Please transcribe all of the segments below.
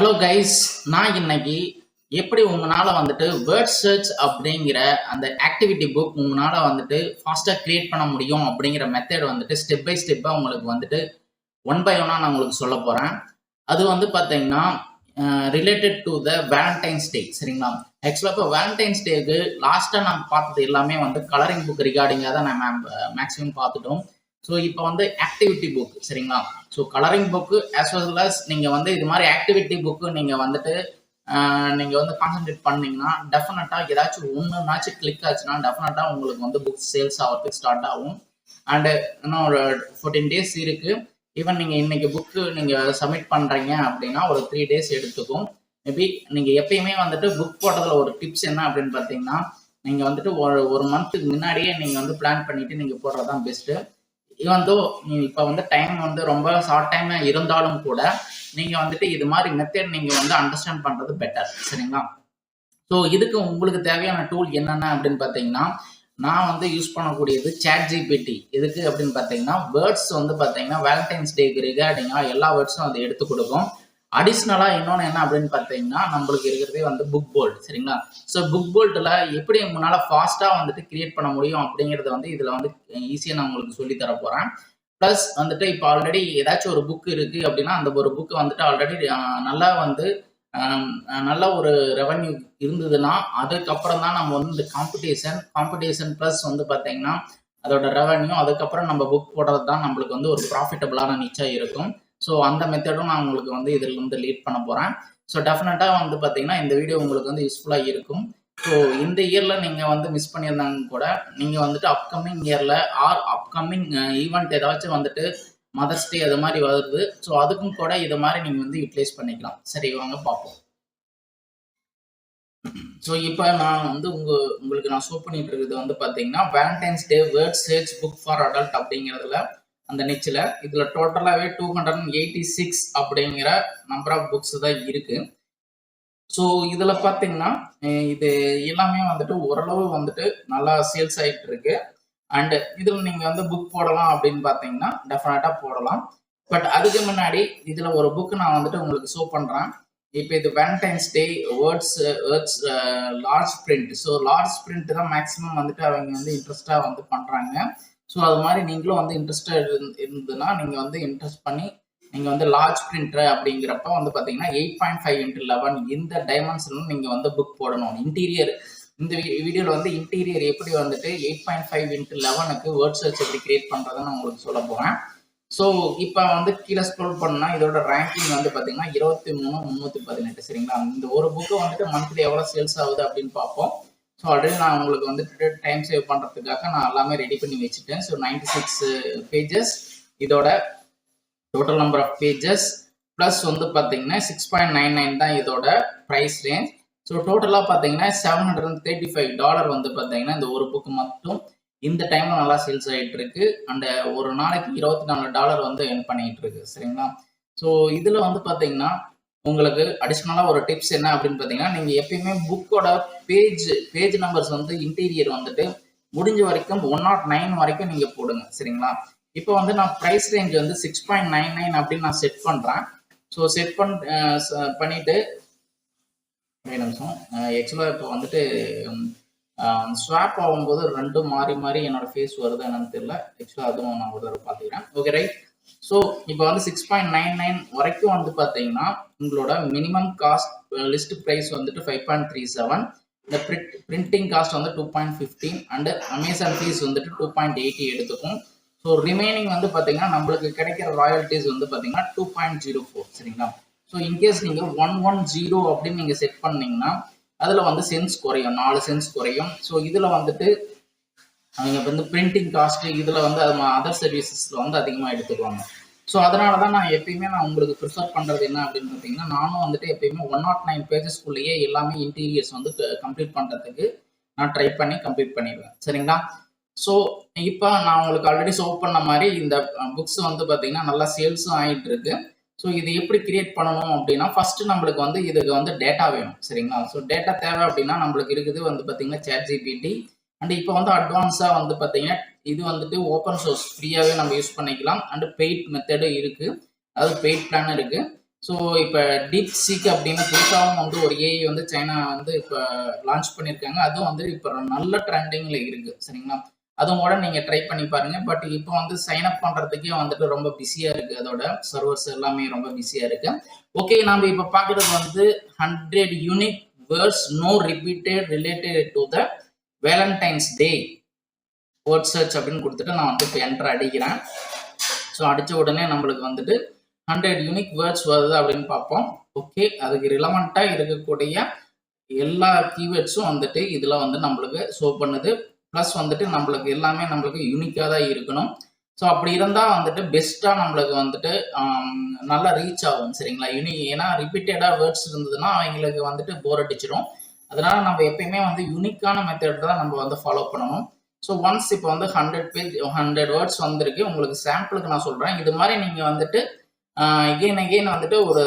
Hello guys, நான் இன்னைக்கு எப்படி உங்களால் வந்துட்டு வேர்ட் சர்ச் அப்படிங்கிற அந்த ஆக்டிவிட்டி புக் உங்களால் வந்துட்டு ஃபாஸ்ட்டாக கிரியேட் பண்ண முடியும் அப்படிங்கிற மெத்தட் வந்துட்டு ஸ்டெப் பை ஸ்டெப்பாக உங்களுக்கு வந்துட்டு ஒன் பை ஒன்னாக நான் உங்களுக்கு சொல்ல போகிறேன். அது வந்து பார்த்தீங்கன்னா ரிலேட்டட் டு த வேலண்டைன்ஸ் டே. சரிங்களா? ஆக்சுவலாக இப்போ வேலண்டைன்ஸ் டேக்கு லாஸ்ட்டாக நான் பார்த்தது எல்லாமே வந்து கலரிங் புக் ரிகார்டிங்காக தான் நான் மேக்ஸிமம் பார்த்துட்டோம். ஸோ இப்போ வந்து ஆக்டிவிட்டி புக். சரிங்களா? So colouring book as well as நீங்கள் வந்து இது மாதிரி ஆக்டிவிட்டி புக்கு நீங்கள் வந்துட்டு நீங்கள் வந்து கான்சென்ட்ரேட் பண்ணீங்கன்னா டெஃபினட்டாக ஏதாச்சும் ஒன்றுனாச்சும் கிளிக் ஆச்சுன்னா டெஃபினட்டாக உங்களுக்கு வந்து புக் சேல்ஸ் ஆகிறதுக்கு ஸ்டார்ட் ஆகும். அண்டு இன்னும் ஒரு 14 days இருக்குது. ஈவன் நீங்கள் இன்னைக்கு புக்கு நீங்கள் சப்மிட் பண்ணுறீங்க அப்படின்னா ஒரு 3 days எடுத்துக்கும். மேபி நீங்கள் எப்பயுமே வந்துட்டு புக் போட்டதில் ஒரு டிப்ஸ் என்ன அப்படின்னு பார்த்தீங்கன்னா, நீங்கள் வந்துட்டு ஒரு மந்த்துக்கு முன்னாடியே நீங்கள் வந்து பிளான் பண்ணிவிட்டு நீங்கள் போடுறது தான் பெஸ்ட்டு. ஈவன் தோ இப்போ வந்து டைம் வந்து ரொம்ப ஷார்ட் டைம் இருந்தாலும் கூட நீங்கள் வந்துட்டு இது மாதிரி மெத்தட் நீங்கள் வந்து அண்டர்ஸ்டாண்ட் பண்ணுறது பெட்டர். சரிங்களா? ஸோ இதுக்கு உங்களுக்கு தேவையான டூல் என்னென்ன அப்படின்னு பார்த்தீங்கன்னா, நான் வந்து யூஸ் பண்ணக்கூடியது ChatGPT. எதுக்கு அப்படின்னு பார்த்தீங்கன்னா, வேர்ட்ஸ் வந்து பார்த்தீங்கன்னா வேலண்டைன்ஸ் டேக்கு ரிகார்டிங்காக எல்லா வேர்ட்ஸும் அது எடுத்து கொடுக்கும். அடிஷ்னலாக இன்னொன்று என்ன அப்படின்னு பார்த்தீங்கன்னா, நம்மளுக்கு இருக்கிறதே வந்து புக் போல்ட். சரிங்களா? ஸோ புக் போல்ட்டில் எப்படி உங்களால் ஃபாஸ்ட்டாக வந்துட்டு கிரியேட் பண்ண முடியும் அப்படிங்கிறத வந்து இதில் வந்து ஈஸியாக நான் உங்களுக்கு சொல்லி தர போகிறேன். ப்ளஸ் வந்துட்டு இப்போ ஆல்ரெடி ஏதாச்சும் ஒரு புக் இருக்குது அப்படின்னா அந்த ஒரு புக்கு வந்துட்டு ஆல்ரெடி நல்லா வந்து நல்ல ஒரு ரெவன்யூ இருந்ததுன்னா அதுக்கப்புறம் தான் நம்ம வந்து இந்த காம்படிஷன் ப்ளஸ் வந்து பார்த்தீங்கன்னா அதோட ரெவன்யூ அதுக்கப்புறம் நம்ம புக் போடுறது தான் நம்மளுக்கு வந்து ஒரு ப்ராஃபிட்டபிளான நிச்சயம் இருக்கும். ஸோ அந்த மெத்தடும் நான் உங்களுக்கு வந்து இதில் வந்து லீட் பண்ண போகிறேன். ஸோ டெஃபினட்டாக வந்து பார்த்தீங்கன்னா இந்த வீடியோ உங்களுக்கு வந்து யூஸ்ஃபுல்லாக இருக்கும். ஸோ இந்த இயரில் நீங்கள் வந்து மிஸ் பண்ணியிருந்தாங்க கூட நீங்கள் வந்துட்டு அப்கமிங் இயரில் ஆர் அப்கமிங் ஈவெண்ட் ஏதாச்சும் வந்துட்டு மதர்ஸ் டே அது மாதிரி வருது. ஸோ அதுக்கும் கூட இது மாதிரி நீங்கள் வந்து யூட்டிலைஸ் பண்ணிக்கலாம். சரி, வாங்க பார்ப்போம். ஸோ இப்போ நான் வந்து உங்களுக்கு நான் ஷோ பண்ணிட்டு இருக்கிறது வந்து பார்த்தீங்கன்னா Valentine's day word search book for adult அப்படிங்கிறதுல அந்த நிச்சில் இதில் டோட்டலாகவே 286 அப்படிங்கிற நம்பர் ஆஃப் புக்ஸ் தான் இருக்குது. ஸோ இதில் பார்த்தீங்கன்னா இது எல்லாமே வந்துட்டு ஓரளவு வந்துட்டு நல்லா சேல்ஸ் ஆகிட்டு இருக்கு. அண்டு இதில் நீங்கள் வந்து புக் போடலாம் அப்படின்னு பார்த்தீங்கன்னா டெஃபினட்டாக போடலாம். பட் அதுக்கு முன்னாடி இதில் ஒரு புக்கு நான் வந்துட்டு உங்களுக்கு ஷோ பண்ணுறேன். இப்போ இது Valentine's Day words large print. So large print தான் மேக்ஸிமம் வந்துட்டு அவங்க வந்து இன்ட்ரெஸ்டாக வந்து பண்ணுறாங்க. ஸோ அது மாதிரி நீங்களும் வந்து இன்ட்ரெஸ்டாக இருந்ததுன்னா நீங்கள் வந்து இன்ட்ரெஸ்ட் பண்ணி நீங்கள் வந்து லார்ஜ் பிரிண்டர் அப்படிங்கிறப்ப வந்து பார்த்தீங்கன்னா 8.5x11 இந்த டைமென்ஷனில் நீங்கள் வந்து புக் போடணும். இன்டீரியர் இந்த வீடியோவில் வந்து இன்டீரியர் எப்படி வந்துட்டு 8.5x11க்கு வேர்ட் சர்ச் எப்படி கிரியேட் பண்ணுறதுன்னு உங்களுக்கு சொல்ல போகிறேன். ஸோ இப்போ வந்து கீழே ஸ்க்ரோல் பண்ணால் இதோட ரேங்கிங் வந்து பார்த்தீங்கன்னா 23,318. சரிங்களா? இந்த ஒரு புக்கு வந்துட்டு மந்த்லி எவ்வளோ சேல்ஸ் ஆகுது அப்படின்னு பார்ப்போம். ஸோ ஆல்ரெடி நான் உங்களுக்கு வந்துட்டு டைம் சேவ் பண்ணுறதுக்காக நான் எல்லாமே ரெடி பண்ணி வச்சுட்டேன். ஸோ 96 pages இதோட total number of pages plus வந்து பார்த்தீங்கன்னா 6.99 தான் இதோட ப்ரைஸ் ரேஞ்ச். ஸோ டோட்டலாக பார்த்தீங்கன்னா $735 வந்து பார்த்தீங்கன்னா இந்த ஒரு புக்கு மட்டும் இந்த டைம்ல நல்லா சேல்ஸ் ஆகிட்டு இருக்கு. அண்ட் ஒரு நாளைக்கு $24 வந்து earn பண்ணிட்டு இருக்கு. சரிங்களா? ஸோ இதில் வந்து பார்த்தீங்கன்னா உங்களுக்கு அடிஷ்னலாக ஒரு டிப்ஸ் என்ன அப்படின்னு பார்த்தீங்கன்னா, நீங்கள் எப்பயுமே புக்கோட பேஜ் நம்பர்ஸ் வந்து இன்டீரியர் வந்துட்டு முடிஞ்ச வரைக்கும் 109 வரைக்கும் நீங்கள் போடுங்க. சரிங்களா? இப்போ வந்து நான் ப்ரைஸ் ரேஞ்ச் வந்து 6.99 அப்படின்னு நான் செட் பண்ணுறேன். ஸோ செட் பண்ணிட்டு நிமிஷம் ஆக்சுவலாக இப்போ வந்துட்டு ஸ்வாப் ஆகும்போது ரெண்டும் மாறி என்னோட ஃபேஸ் வருது என்னன்னு தெரியல. ஆக்சுவலாக அதுவும் நான் ஒரு தடவை பார்த்துக்கிறேன். Okay, right. ஸோ இப்போ வந்து 6.99 வரைக்கும் வந்து பார்த்தீங்கன்னா உங்களோட மினிமம் காஸ்ட் லிஸ்ட் ப்ரைஸ் வந்துட்டு 5.37, இந்த பிரிண்டிங் காஸ்ட் வந்து 2.15 அண்டு அமேசான் ஃபீஸ் வந்துட்டு 2.80 எடுத்துக்கும். ஸோ ரிமைனிங் வந்து பார்த்தீங்கன்னா நம்மளுக்கு கிடைக்கிற ராயல்ட்டிஸ் வந்து பார்த்தீங்கன்னா 2.04. சரிங்களா? ஸோ இன்கேஸ் நீங்கள் 110 அப்படின்னு நீங்கள் செட் பண்ணீங்கன்னா அதில் வந்து சென்ஸ் குறையும், 4 சென்ஸ் குறையும். ஸோ இதில் வந்துட்டு அவங்க வந்து பிரிண்டிங் காஸ்ட்டு இதில் வந்து அது அதர் சர்வீசஸில் வந்து அதிகமாக எடுத்துக்குவாங்க. ஸோ அதனால தான் நான் எப்பயுமே நான் உங்களுக்கு ப்ரிஃபர் பண்ணுறது என்ன அப்படின்னு பார்த்தீங்கன்னா, நானும் வந்துட்டு எப்பயுமே 109 பேஜஸ்க்குள்ளேயே எல்லாமே இன்டீரியர்ஸ் வந்து கம்ப்ளீட் பண்ணுறதுக்கு நான் ட்ரை பண்ணி கம்ப்ளீட் பண்ணிடுவேன். சரிங்களா? ஸோ இப்போ நான் உங்களுக்கு ஆல்ரெடி ஷோ பண்ண மாதிரி இந்த புக்ஸ் வந்து பார்த்தீங்கன்னா நல்லா சேல்ஸும் ஆகிட்டு இருக்கு. ஸோ இது எப்படி கிரியேட் பண்ணணும் அப்படின்னா ஃபர்ஸ்ட் நம்மளுக்கு வந்து இதுக்கு வந்து டேட்டா வேணும். சரிங்களா? ஸோ டேட்டா தேவை அப்படின்னா நம்மளுக்கு இருக்குது வந்து பார்த்தீங்கன்னா ChatGPT. அண்ட் இப்போ வந்து அட்வான்ஸாக வந்து பார்த்தீங்கன்னா இது வந்துட்டு ஓப்பன் சோர்ஸ் ஃப்ரீயாகவே நம்ம யூஸ் பண்ணிக்கலாம். அண்ட் பெய்ட் மெத்தடும் இருக்குது, அதாவது பெய்ட் பிளான் இருக்குது. ஸோ இப்போ டீப் சீக் அப்படின்னு புதுசாகவும் வந்து ஒரு ஏஐ வந்து சைனா வந்து இப்போ லான்ச் பண்ணியிருக்காங்க. அதுவும் வந்து இப்போ நல்ல ட்ரெண்டிங்கில் இருக்குது. சரிங்களா? அதுவும் கூட நீங்கள் ட்ரை பண்ணி பாருங்கள். பட் இப்போ வந்து சைன் அப் பண்ணுறதுக்கே வந்துட்டு ரொம்ப பிஸியாக இருக்குது. அதோட சர்வர்ஸ் எல்லாமே ரொம்ப பிஸியாக இருக்குது. ஓகே, நம்ம இப்போ பார்க்குறது வந்து 100 unique words no repeated related to the Valentine's day word search அப்படின்னு கொடுத்துட்டு நான் வந்து இப்போ என்டர் அடிக்கிறேன். ஸோ அடித்த உடனே நம்மளுக்கு வந்துட்டு 100 யூனிக் வேர்ட்ஸ் வருது அப்படின்னு பார்ப்போம். ஓகே, அதுக்கு ரிலவெண்ட்டாக இருக்கக்கூடிய எல்லா கீவேர்ட்ஸும் வந்துட்டு இதில் வந்து நம்மளுக்கு ஷோ பண்ணுது. ப்ளஸ் வந்துட்டு நம்மளுக்கு எல்லாமே நம்மளுக்கு யூனிக்காக தான் இருக்கணும். ஸோ அப்படி இருந்தால் வந்துட்டு பெஸ்ட்டாக நம்மளுக்கு வந்துட்டு நல்லா ரீச் ஆகும். சரிங்களா? ஏன்னா ரிப்பீட்டடாக வேர்ட்ஸ் இருந்ததுன்னா அவங்களுக்கு வந்துட்டு போர் அடிச்சிடும். அதனால நம்ம எப்பயுமே வந்து யூனிக்கான மெத்தட் தான் நம்ம வந்து ஃபாலோ பண்ணணும். ஸோ ஒன்ஸ் இப்போ வந்து 100 வேர்ட்ஸ் வந்திருக்கு. உங்களுக்கு சாம்பிளுக்கு நான் சொல்கிறேன். இது மாதிரி நீங்கள் வந்துட்டு அகெயின் வந்துட்டு ஒரு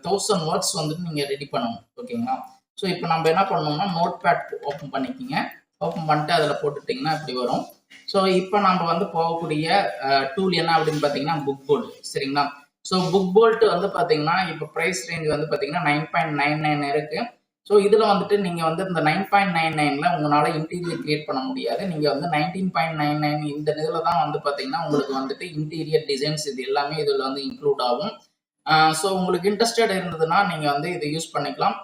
1000 வேர்ட்ஸ் வந்துட்டு நீங்கள் ரெடி பண்ணணும். ஓகேங்களா? ஸோ இப்போ நம்ம என்ன பண்ணணும்னா நோட் பேட் ஓப்பன் பண்ணிக்கிங்க. ஓப்பன் பண்ணிட்டு அதில் போட்டுட்டிங்கன்னா இப்படி வரும். ஸோ இப்போ நம்ம வந்து போகக்கூடிய டூல் என்ன அப்படின்னு பார்த்தீங்கன்னா புக் போல்ட். சரிங்களா? ஸோ புக் போல்ட் வந்து பார்த்தீங்கன்னா இப்போ ப்ரைஸ் ரேஞ்ச் வந்து பார்த்தீங்கன்னா 9.99 இருக்குது. ஸோ இதில் வந்துட்டு நீங்கள் வந்து இந்த 9.99ல உங்களால் இன்டீரியர் கிரியேட் பண்ண முடியாது. நீங்கள் வந்து 19.99 இந்த இதில் தான் வந்து பார்த்தீங்கன்னா உங்களுக்கு வந்துட்டு இன்டீரியர் டிசைன்ஸ் இது எல்லாமே இதில் வந்து இன்க்ளூட் ஆகும். ஸோ உங்களுக்கு இன்ட்ரெஸ்டட் இருந்ததுன்னா நீங்கள் வந்து இதை யூஸ் பண்ணிக்கலாம்.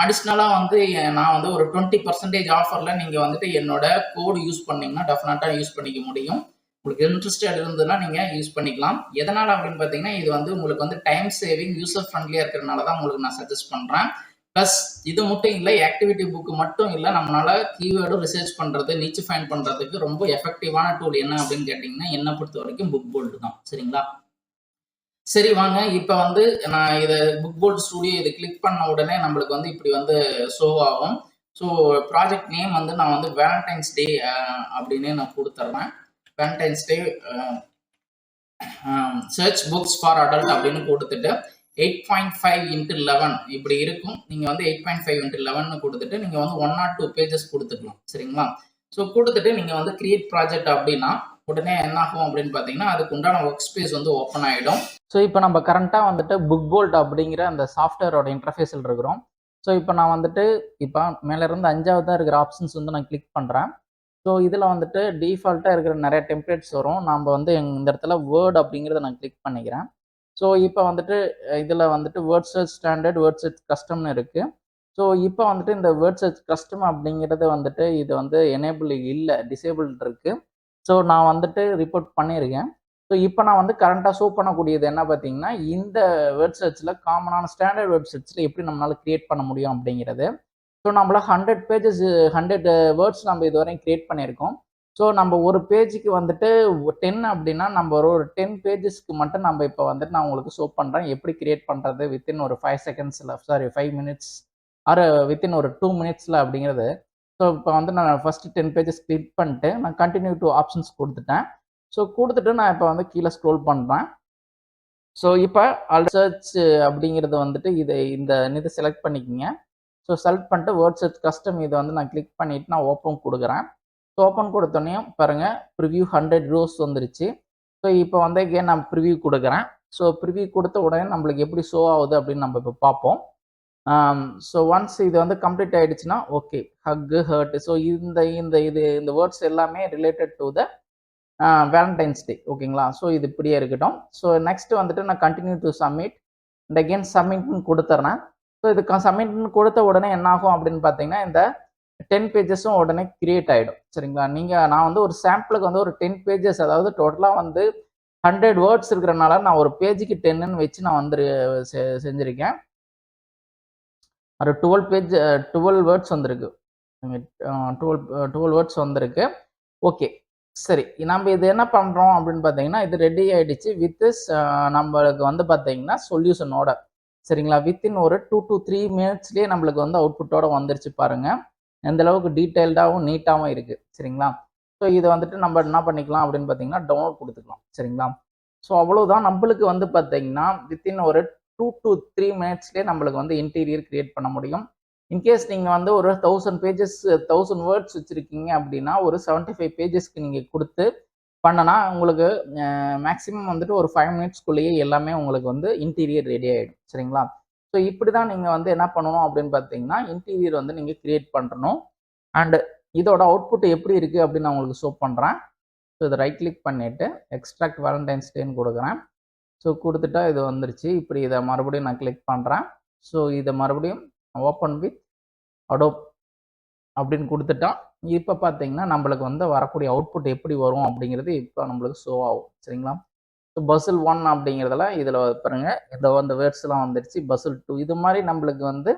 அடிஷ்னலாக வந்து நான் வந்து ஒரு 20% ஆஃபரில் நீங்கள் வந்துட்டு என்னோட கோடு யூஸ் பண்ணிங்கன்னா டெஃபினட்டாக யூஸ் பண்ணிக்க முடியும். உங்களுக்கு இன்ட்ரெஸ்டட் இருந்ததுன்னா நீங்கள் யூஸ் பண்ணிக்கலாம். எதனால் அப்படின்னு பார்த்தீங்கன்னா இது வந்து உங்களுக்கு வந்து டைம் சேவிங் யூசர் ஃப்ரெண்ட்லியாக இருக்கிறதுனால தான் உங்களுக்கு நான் சஜஸ்ட் பண்ணுறேன். ப்ளஸ் இது மட்டும் இல்லை, ஆக்டிவிட்டி புக்கு மட்டும் இல்லை, நம்மளால கீவேர்டும் ரிசர்ச் பண்ணுறது நீச்சு ஃபைண்ட் பண்ணுறதுக்கு ரொம்ப எஃபெக்டிவான டூல் என்ன அப்படின்னு கேட்டிங்கன்னா என்னை பொறுத்த வரைக்கும் புக் போல்டு தான். சரிங்களா? சரி வாங்க, இப்போ வந்து நான் இதை புக் போல்ட் ஸ்டூடியோ இதை கிளிக் பண்ண உடனே நம்மளுக்கு வந்து இப்படி வந்து ஷோ ஆகும். ஸோ ப்ராஜெக்ட் நேம் வந்து நான் வந்து வேலண்டைன்ஸ் டே அப்படின்னு நான் கொடுத்துட்றேன். Valentine's day search books for adult அப்படின்னு கொடுத்துட்டு 8.5 × 11 இப்படி இருக்கும். நீங்கள் வந்து 8.5 × 11 கொடுத்துட்டு நீங்கள் வந்து 1 or 2 பேஜஸ் கொடுத்துக்கலாம். சரிங்களா? ஸோ கொடுத்துட்டு நீங்கள் வந்து கிரியேட் ப்ராஜெக்ட் அப்படின்னா உடனே என்ன ஆகும் அப்படின்னு பார்த்தீங்கன்னா அதுக்கு உண்டான ஒர்க் ஸ்பேஸ் வந்து ஓப்பன் ஆகிடும். ஸோ இப்போ நம்ம கரண்ட்டாக வந்துட்டு புக் போல்ட் அப்படிங்கிற அந்த சாஃப்ட்வேரோட இன்டர்ஃபேஸில் இருக்கிறோம். ஸோ இப்போ நான் வந்துட்டு இப்போ மேலேருந்து 5ஆவதாக இருக்கிற ஆப்ஷன்ஸ் வந்து நான் கிளிக் பண்ணுறேன். ஸோ இதில் வந்துட்டு டிஃபால்ட்டாக இருக்கிற நிறைய டெம்ப்ளேட்ஸ் வரும். நம்ம வந்து இந்த இடத்துல வேர்ட் அப்படிங்கிறத நான் கிளிக் பண்ணிக்கிறேன். ஸோ இப்போ வந்துட்டு இதில் வந்துட்டு word search standard, word search கஸ்டம்னு இருக்குது. ஸோ இப்போ வந்துட்டு இந்த வேர்ட் சர்ச் கஸ்டம் அப்படிங்கிறது வந்துட்டு இது வந்து எனேபிள் இல்லை, டிசேபிள்டு இருக்குது. ஸோ நான் வந்துட்டு ரிப்போர்ட் பண்ணியிருக்கேன். ஸோ இப்போ நான் வந்து கரண்ட்டாக ஷோ பண்ணக்கூடியது என்ன பார்த்தீங்கன்னா இந்த வேர்ட் சர்ச்சில் காமனான ஸ்டாண்டர்ட் வேர்ட் சர்ச்சில் எப்படி நம்மளால் கிரியேட் பண்ண முடியும் அப்படிங்கிறது. ஸோ நம்மள 100 பேஜஸ் 100 வேர்ட்ஸ் நம்ம இதுவரையும் கிரியேட் பண்ணியிருக்கோம். ஸோ நம்ம ஒரு பேஜுக்கு வந்துட்டு 10 அப்படின்னா நம்ம ஒரு 10 பேஜஸ்க்கு மட்டும் நம்ம இப்போ வந்துட்டு நான் உங்களுக்கு ஷோ பண்ணுறேன் எப்படி கிரியேட் பண்ணுறது வித்தின் ஒரு 5 செகண்ட்ஸில், சாரி 5 மினிட்ஸ் ஆர் வித்தின் ஒரு 2 மினிட்ஸில் அப்படிங்கிறது. ஸோ இப்போ வந்து நான் ஃபஸ்ட்டு 10 பேஜஸ் கிளிக் பண்ணிட்டு நான் கண்டினியூ டு ஆப்ஷன்ஸ் கொடுத்துட்டேன். ஸோ கொடுத்துட்டு நான் இப்போ வந்து கீழே ஸ்க்ரோல் பண்ணுறேன். ஸோ இப்போ சர்ச் அப்படிங்கிறது வந்துட்டு இதை செலக்ட் பண்ணிக்கிங்க. ஸோ செலக்ட் பண்ணிட்டு வேர்ட் சர்ச் கஸ்டம் இதை வந்து நான் கிளிக் பண்ணிவிட்டு நான் ஓப்பன் கொடுக்குறேன். ஸோ ஓப்பன் கொடுத்தோன்னே பாருங்கள் ப்ரிவ்யூ 100 ரோஸ் வந்துருச்சு. ஸோ இப்போ வந்து நான் ப்ரிவ்யூ கொடுக்குறேன். ஸோ ப்ரிவ்யூ கொடுத்த உடனே நம்மளுக்கு எப்படி ஷோ ஆகுது அப்படின்னு நம்ம இப்போ பார்ப்போம். ஸோ ஒன்ஸ் இது வந்து கம்ப்ளீட் ஆகிடுச்சுன்னா ஓகே, ஹக்கு, ஹர்ட். ஸோ இந்த வேர்ட்ஸ் எல்லாமே related to the Valentine's Day. ஓகேங்களா? ஸோ இது இப்படியே இருக்கட்டும். ஸோ நெக்ஸ்ட் வந்துட்டு நான் continue to submit and again சப்மிட்னு கொடுத்துட்றேன். ஸோ இதுக்கு சப்மிட்னு கொடுத்த உடனே என்ன ஆகும் அப்படின்னு பார்த்தீங்கன்னா இந்த 10 பேஜஸும் உடனே கிரியேட் ஆகிடும். சரிங்களா? நான் வந்து ஒரு சாம்பிளுக்கு வந்து ஒரு 10 பேஜஸ், அதாவது டோட்டலாக வந்து 100 வேர்ட்ஸ் இருக்கிறனால நான் ஒரு பேஜுக்கு 10ன்னு வச்சு நான் வந்து செஞ்சுருக்கேன். ஒரு 12 வேர்ட்ஸ் வந்திருக்கு. 12 வேர்ட்ஸ் வந்திருக்கு. ஓகே, சரி. நம்ம இது என்ன பண்ணுறோம் அப்படின்னு பார்த்தீங்கன்னா இது ரெடி ஆகிடுச்சு வித் நம்மளுக்கு வந்து பார்த்தீங்கன்னா சொல்யூஷனோட. சரிங்களா? வித்தின் ஒரு 2 to 3 மினிட்ஸ்லேயே நம்மளுக்கு வந்து அவுட்புட்டோட வந்துருச்சு பாருங்கள். எந்த அளவுக்கு டீட்டெயில்டாகவும் நீட்டாகவும் இருக்குது. சரிங்களா? ஸோ இதை வந்துட்டு நம்ம என்ன பண்ணிக்கலாம் அப்படின்னு பார்த்தீங்கன்னா டவுன்லோட் கொடுத்துக்கலாம். சரிங்களா? ஸோ அவ்வளோதான். நம்மளுக்கு வந்து பார்த்தீங்கன்னா வித்தின் ஒரு 2 to 3 மினிட்ஸ்லேயே நம்மளுக்கு வந்து இன்டீரியர் கிரியேட் பண்ண முடியும். இன்கேஸ் நீங்கள் வந்து ஒரு 1000 வேர்ட்ஸ் வச்சுருக்கீங்க அப்படின்னா ஒரு 75 பேஜஸ்க்கு நீங்கள் கொடுத்து பண்ணனா உங்களுக்கு மேக்ஸிமம் வந்துட்டு ஒரு 5 மினிட்ஸ்க்குள்ளேயே எல்லாமே உங்களுக்கு வந்து இன்டீரியர் ரெடி ஆகிடும். சரிங்களா? ஸோ இப்படி தான் நீங்கள் வந்து என்ன பண்ணணும் அப்படின்னு பார்த்தீங்கன்னா, இன்டீரியர் வந்து நீங்கள் கிரியேட் பண்ணணும். அண்டு இதோட அவுட்புட் எப்படி இருக்குது அப்படின்னு நான் உங்களுக்கு ஷோ பண்ணுறேன். ஸோ இதை ரைட் கிளிக் பண்ணிவிட்டு எக்ஸ்ட்ராக்ட் வேலண்டைன்ஸ் டேன்னு கொடுக்குறேன். ஸோ கொடுத்துட்டா இது வந்துருச்சு. இப்படி இதை மறுபடியும் நான் கிளிக் பண்ணுறேன். ஸோ இதை மறுபடியும் ஓப்பன் வித் அடோப் அப்படின்னு கொடுத்துட்டா இப்போ பார்த்தீங்கன்னா நம்மளுக்கு வந்து வரக்கூடிய அவுட்புட் எப்படி வரும் அப்படிங்கிறது இப்போ நம்மளுக்கு ஷோ ஆகும். சரிங்களா? ஸோ பசில் 1 அப்படிங்கிறதுல இதில் பாருங்க இந்த வேர்ட்ஸ்லாம் வந்துருச்சு. பசில் 2 இது மாதிரி நம்மளுக்கு வந்து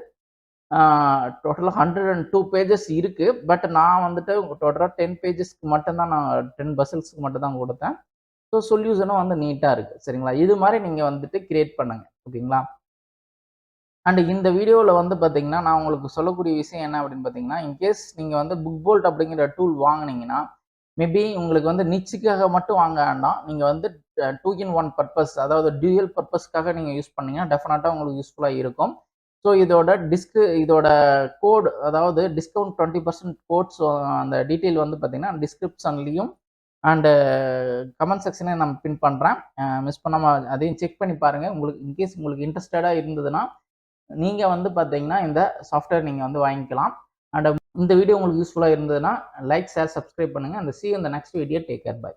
டோட்டலாக 102 பேஜஸ் இருக்குது. பட் நான் வந்துட்டு டோட்டலாக 10 பேஜஸ்க்கு மட்டும்தான் நான் 10 பசில்ஸ்க்கு மட்டும் தான் கொடுத்தேன். ஸோ சொல்யூஷனும் வந்து நீட்டாக இருக்குது. சரிங்களா? இது மாதிரி நீங்கள் வந்துட்டு கிரியேட் பண்ணுங்க. ஓகேங்களா? அண்ட் இந்த வீடியோவில் வந்து பார்த்தீங்கன்னா நான் உங்களுக்கு சொல்லக்கூடிய விஷயம் என்ன அப்படின்னு பார்த்தீங்கன்னா, இன்கேஸ் நீங்கள் வந்து புக் போல்ட் அப்படிங்கிற டூல் வாங்கினீங்கன்னா மேபி உங்களுக்கு வந்து நிச்சுக்காக மட்டும் வாங்க வேண்டாம். நீங்கள் வந்து 2 in 1 பர்பஸ், அதாவது டியூயல் பர்பஸ்க்காக நீங்கள் யூஸ் பண்ணீங்கன்னா டெஃபினட்டாக உங்களுக்கு யூஸ்ஃபுல்லாக இருக்கும். ஸோ இதோட கோட், அதாவது டிஸ்கவுண்ட் 20% கோட்ஸ், அந்த டீட்டெயில் வந்து பார்த்தீங்கன்னா டிஸ்கிரிப்ஷன்லையும் அண்டு கமெண்ட் செக்ஷனையும் நான் பின் பண்ணுறேன். மிஸ் பண்ணாமல் அதையும் செக் பண்ணி பாருங்கள். உங்களுக்கு இன்கேஸ் உங்களுக்கு இன்ட்ரெஸ்டடாக இருந்ததுன்னா நீங்கள் வந்து பார்த்தீங்கன்னா இந்த சாஃப்ட்வேர் நீங்கள் வந்து வாங்கிக்கலாம். அண்ட் இந்த வீடியோ உங்களுக்கு யூஸ்ஃபுல்லாக இருந்ததுன்னா லைக், ஷேர், சப்ஸ்கிரைப் பண்ணுங்கள். அந்த see you in the next video. Take care. Bye.